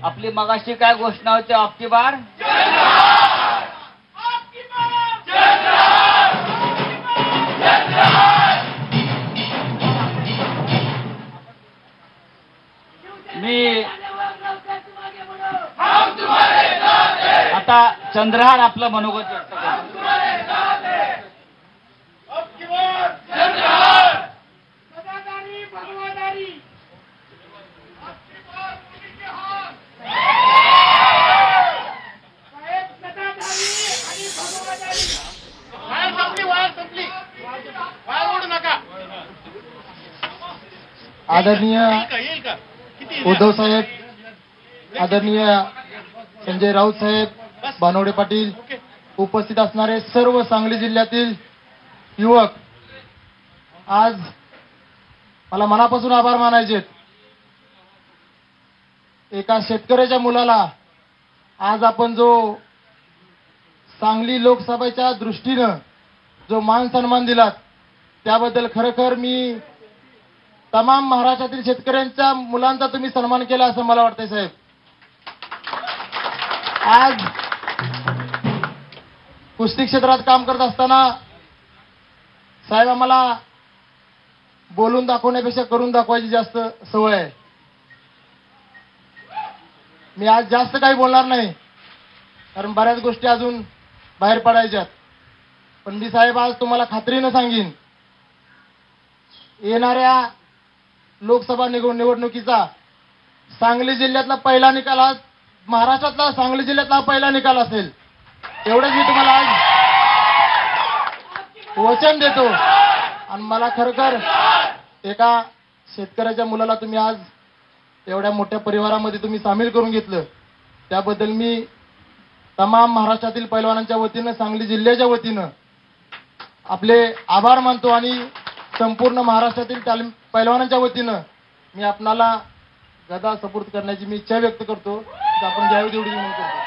आपली मगाशी काय घोषणा होती? अबकी बार मी आता चंद्रहार आपलं मनोगत व्यक्त करतो. आदरणीय उद्धव साहेब, आदरणीय संजय राऊत साहेब, बानवडे पाटील, उपस्थित असणारे सर्व सांगली जिल्ह्यातील युवक, आज मला मनापासून आभार मानायचे. एका शेतकऱ्याच्या मुलाला आज आपण जो सांगली लोकसभेच्या दृष्टीनं जो मान सन्मान दिलात त्याबद्दल खरोखर मी तमाम महाराष्ट्रातील शेतकऱ्यांच्या मुलांचा तुम्ही सन्मान केला असं मला वाटतंय साहेब. आज कुस्ती क्षेत्रात काम करत असताना साहेब आम्हाला बोलून दाखवण्यापेक्षा करून दाखवायची जास्त सवय आहे. मी आज जास्त काही बोलणार नाही कारण बऱ्याच गोष्टी अजून बाहेर पडायच्यात. पण मी साहेब आज तुम्हाला खात्रीनं सांगेन, येणाऱ्या लोकसभा निवडणुकीचा सांगली जिल्ह्यातला पहिला निकाल, आज महाराष्ट्रातला सांगली जिल्ह्यातला पहिला निकाल असेल एवढंच मी तुम्हाला आज वचन देतो. आणि मला खरोखर एका शेतकऱ्याच्या मुलाला तुम्ही आज एवढ्या मोठ्या परिवारामध्ये तुम्ही सामील करून घेतलं त्याबद्दल मी तमाम महाराष्ट्रातील पैलवानांच्या वतीनं, सांगली जिल्ह्याच्या वतीनं आपले आभार मानतो. आणि संपूर्ण महाराष्ट्रातील पैलवानांच्या वतीनं मी आपणाला गदा सपोर्ट करण्याची मी इच्छा व्यक्त करतो. आपण घ्यावी तेवढी विनंती करतो.